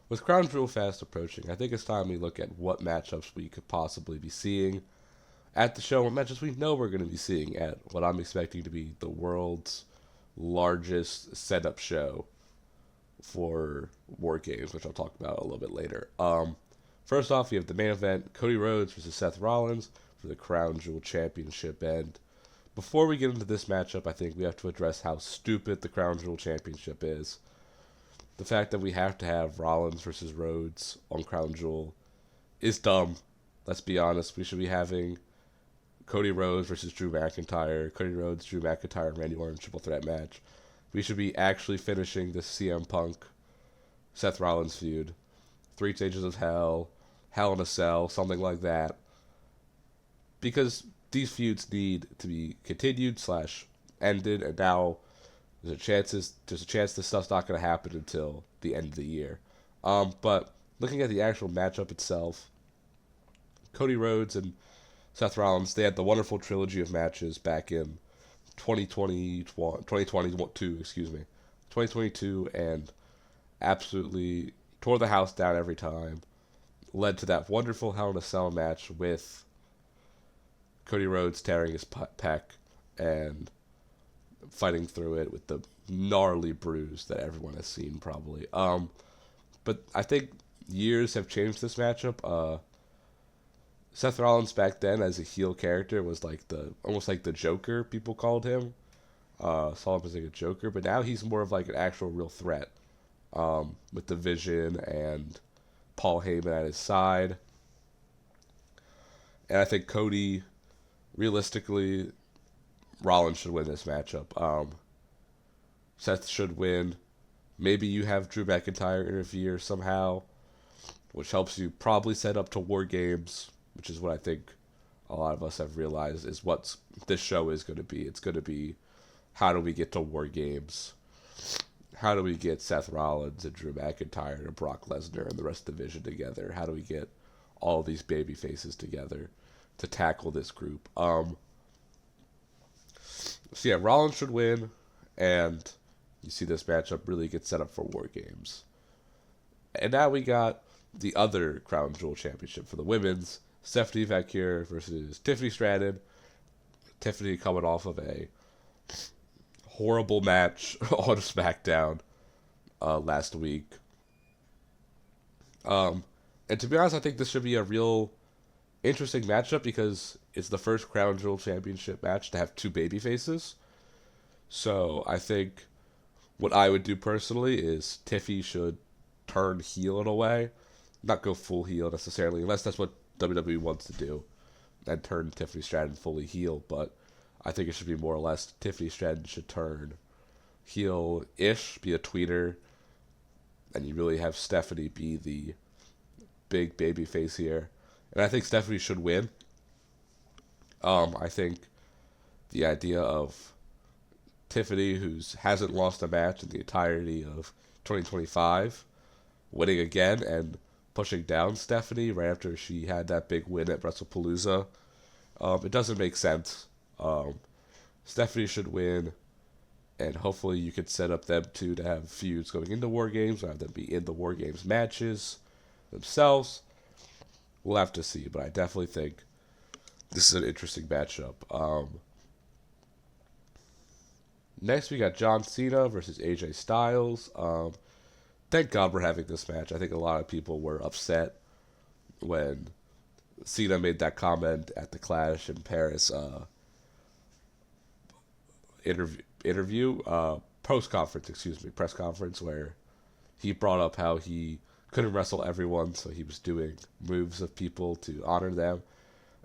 with Crown Jewel fast approaching, I think it's time we look at what matchups we could possibly be seeing at the show, what matchups we know we're going to be seeing at what I'm expecting to be the world's largest setup show for War Games, which I'll talk about a little bit later. First off, we have the main event: Cody Rhodes versus Seth Rollins for the Crown Jewel Championship. And before we get into this matchup, I think we have to address how stupid the Crown Jewel Championship is. The fact that we have to have Rollins versus Rhodes on Crown Jewel is dumb. Let's be honest. We should be having Cody Rhodes versus Drew McIntyre, Cody Rhodes, Drew McIntyre, and Randy Orton triple threat match. We should be actually finishing this CM Punk Seth Rollins feud. 3 Stages of Hell, Hell in a Cell, something like that. Because these feuds need to be continued slash ended, and now there's a chance this stuff's not going to happen until the end of the year. But looking at the actual matchup itself, Cody Rhodes and Seth Rollins, they had the wonderful trilogy of matches back in 2022, and absolutely tore the house down every time. Led to that wonderful Hell in a Cell match with Cody Rhodes tearing his pec and fighting through it with the gnarly bruise that everyone has seen probably. But I think years have changed this matchup. Seth Rollins back then as a heel character was like the almost like the Joker, people called him. Saw him as like a Joker, but now he's more of like an actual real threat. With the Vision and Paul Heyman at his side. And I think Cody, realistically, Rollins should win this matchup. Seth should win. Maybe you have Drew McIntyre interfere somehow, which helps you probably set up to War Games, which is what I think a lot of us have realized is what this show is going to be. It's going to be, how do we get to War Games? How do we get Seth Rollins and Drew McIntyre and Brock Lesnar and the rest of the division together? How do we get all these baby faces together to tackle this group? So yeah, Rollins should win, and you see this matchup really get set up for War Games. And now we got the other Crown Jewel Championship for the women's. Stephanie Vaquer versus Tiffany Stratton. Tiffany coming off of a horrible match on SmackDown last week. And to be honest, I think this should be a real interesting matchup because it's the first Crown Jewel Championship match to have two baby faces. So I think what I would do personally is Tiffy should turn heel in a way. Not go full heel necessarily, unless that's what WWE wants to do, and turn Tiffany Stratton fully heel. But I think it should be more or less Tiffany Stratton should turn heel-ish, be a tweeter, and you really have Stephanie be the big baby face here. And I think Stephanie should win. I think the idea of Tiffany, who hasn't lost a match in the entirety of 2025, winning again and pushing down Stephanie right after she had that big win at WrestlePalooza, it doesn't make sense. Stephanie should win, and hopefully you could set up them two to have feuds going into War Games, or have them be in the War Games matches themselves. We'll have to see, but I definitely think this is an interesting matchup. Next, we got John Cena versus AJ Styles. Thank God we're having this match. I think a lot of people were upset when Cena made that comment at the Clash in Paris press conference, where he brought up how he couldn't wrestle everyone, so he was doing moves of people to honor them.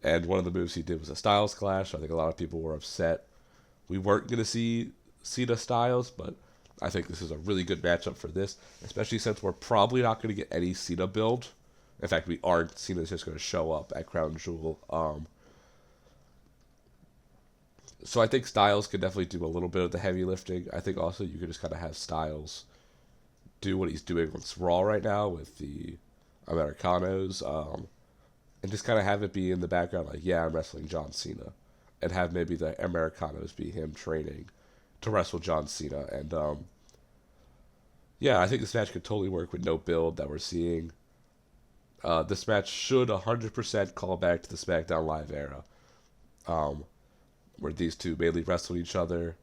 And one of the moves he did was a Styles Clash. I think a lot of people were upset we weren't going to see Cena Styles, but I think this is a really good matchup for this, especially since we're probably not going to get any Cena build. In fact, we aren't. Cena's just going to show up at Crown Jewel. So I think Styles could definitely do a little bit of the heavy lifting. I think also you could just kind of have Styles do what he's doing on Raw right now with the Americanos, and just kind of have it be in the background like, yeah, I'm wrestling John Cena, and have maybe the Americanos be him training to wrestle John Cena. And yeah, I think this match could totally work with no build that we're seeing. This match should 100% call back to the SmackDown Live era, um, where these two mainly wrestled each other,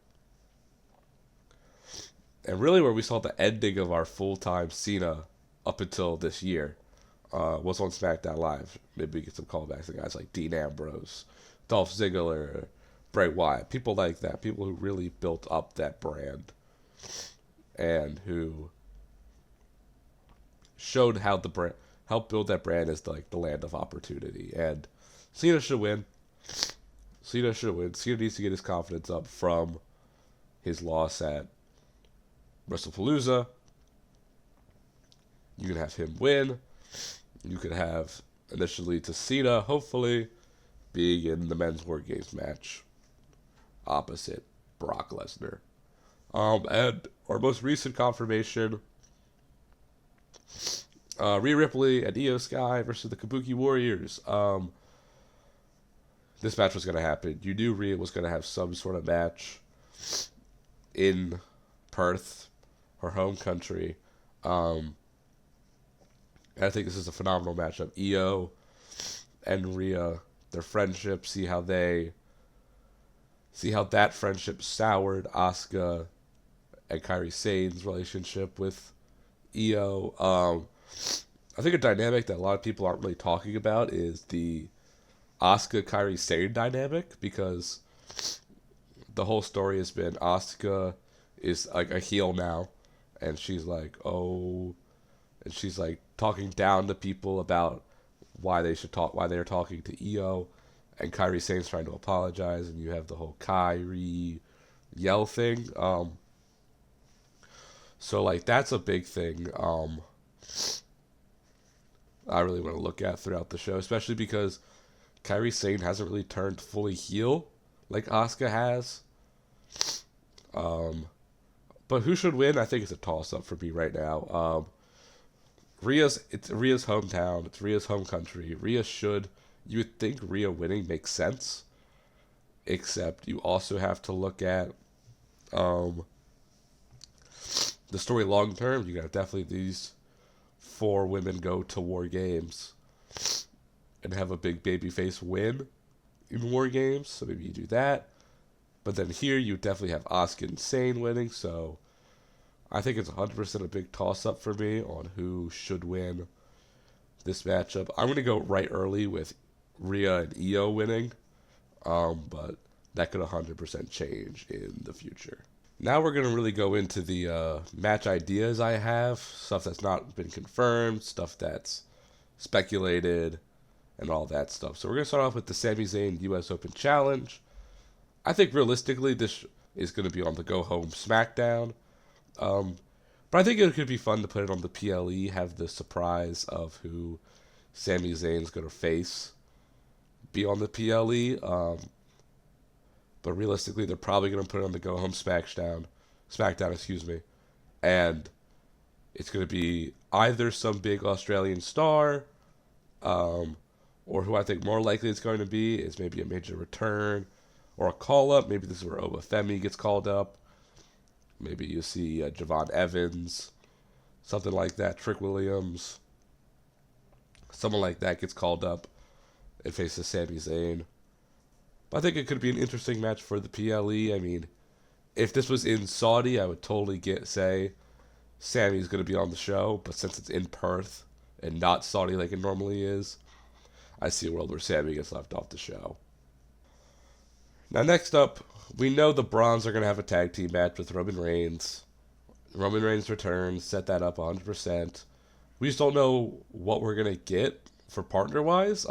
and really where we saw the ending of our full-time Cena up until this year was on SmackDown Live. Maybe we get some callbacks to guys like Dean Ambrose, Dolph Ziggler, Bray Wyatt, people like that, people who really built up that brand and who showed how the brand helped build that brand as like the land of opportunity. And Cena should win. Cena should win. Cena needs to get his confidence up from his loss at WrestlePalooza. You can have him win. You could have initially to Cena, hopefully, being in the men's War Games match opposite Brock Lesnar. And our most recent confirmation, Rhea Ripley and Io Sky versus the Kabuki Warriors. This match was going to happen. You knew Rhea was going to have some sort of match in Perth, her home country. And I think this is a phenomenal matchup. Io and Rhea, their friendship, see how that friendship soured Asuka and Kairi Sane's relationship with Io. I think a dynamic that a lot of people aren't really talking about is the Asuka Kairi Sane dynamic, because the whole story has been Asuka is like a heel now, and she's like, oh, and she's like talking down to people about why they're talking to Io, and Kairi Sane's trying to apologize, and you have the whole Kairi yell thing. So like that's a big thing. I really want to look at throughout the show, especially because Kairi Sane hasn't really turned fully heel like Asuka has. But who should win? I think it's a toss-up for me right now. It's Rhea's hometown. It's Rhea's home country. You would think Rhea winning makes sense, except you also have to look at the story long term. You got definitely these 4 women go to War Games and have a big babyface win in War Games, so maybe you do that. But then here you definitely have Asuka and Sane winning, so I think it's 100% a big toss-up for me on who should win this matchup. I'm going to go right early with Rhea and Io winning, but that could 100% change in the future. Now we're going to really go into the match ideas I have, stuff that's not been confirmed, stuff that's speculated, and all that stuff. So we're going to start off with the Sami Zayn US Open Challenge. I think realistically this is going to be on the Go Home SmackDown. But I think it could be fun to put it on the PLE, have the surprise of who Sami Zayn's going to face be on the PLE. But realistically, they're probably going to put it on the Go Home SmackDown, and it's going to be either some big Australian star, or who I think more likely it's going to be is maybe a major return or a call-up. Maybe this is where Obafemi gets called up. Maybe you see Javon Evans, something like that, Trick Williams, someone like that gets called up and faces Sami Zayn. But I think it could be an interesting match for the PLE. I mean, if this was in Saudi, I would totally say Sammy's going to be on the show. But since it's in Perth and not Saudi like it normally is, I see a world where Sammy gets left off the show. Now, next up, we know the Bronze are going to have a tag team match with Roman Reigns. Roman Reigns returns, set that up 100%. We just don't know what we're going to get for partner-wise.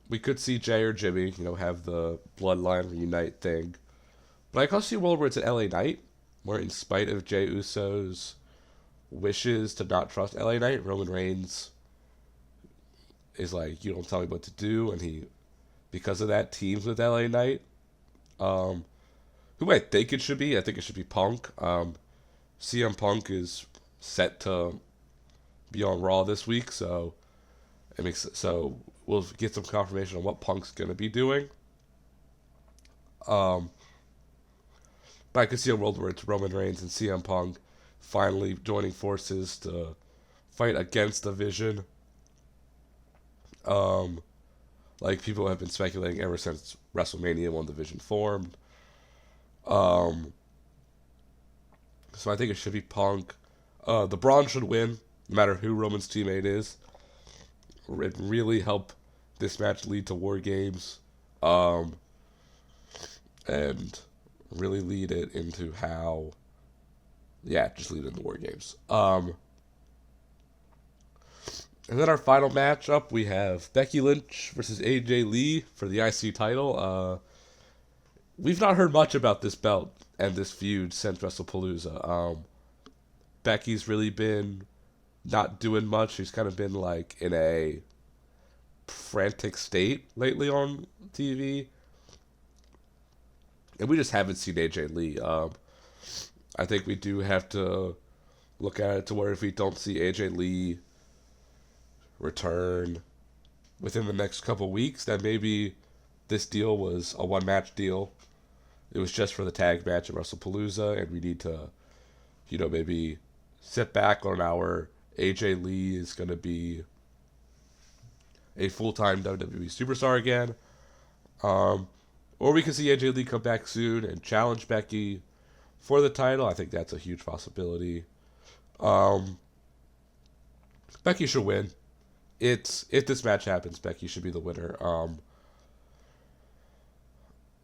We could see Jay or Jimmy, have the Bloodline reunite thing. But I can also see a world where it's an LA Knight, where in spite of Jey Uso's wishes to not trust LA Knight, Roman Reigns is like, you don't tell me what to do, and he, because of that, teams with LA Knight. Who I think it should be? I think it should be Punk. CM Punk is set to be on Raw this week, so we'll get some confirmation on what Punk's going to be doing. But I could see a world where it's Roman Reigns and CM Punk finally joining forces to fight against the Vision. Um, like people have been speculating ever since WrestleMania when the Vision formed. Um, so I think it should be Punk. The Braun should win, no matter who Roman's teammate is. It really help this match lead to War Games, um, and really lead it into how, yeah, just lead it into War Games. And then our final matchup, we have Becky Lynch versus AJ Lee for the IC title. We've not heard much about this belt and this feud since WrestlePalooza. Becky's really been not doing much. She's kind of been like in a frantic state lately on TV. And we just haven't seen AJ Lee. I think we do have to look at it to where if we don't see AJ Lee return within the next couple weeks, that maybe this deal was a one-match deal. It was just for the tag match at WrestlePalooza, and we need to, maybe sit back on our AJ Lee is going to be a full-time WWE superstar again. Or we can see AJ Lee come back soon and challenge Becky for the title. I think that's a huge possibility. Becky should win. If this match happens, Becky should be the winner.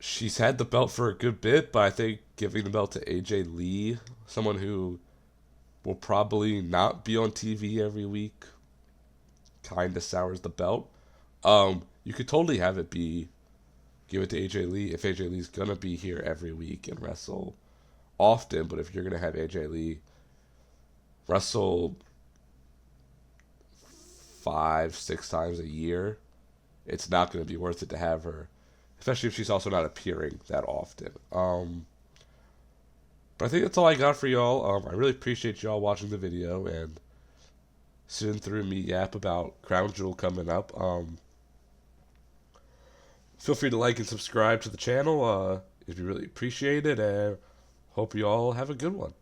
She's had the belt for a good bit, but I think giving the belt to AJ Lee, someone who will probably not be on TV every week, kind of sours the belt. You could totally have it be give it to AJ Lee if AJ Lee's gonna be here every week and wrestle often. But if you're gonna have AJ Lee wrestle 5-6 times a year, it's not gonna be worth it to have her, especially if she's also not appearing that often. But I think that's all I got for y'all. I really appreciate y'all watching the video and sitting through me yap about Crown Jewel coming up. Feel free to like and subscribe to the channel if you really appreciate it, and hope you all have a good one.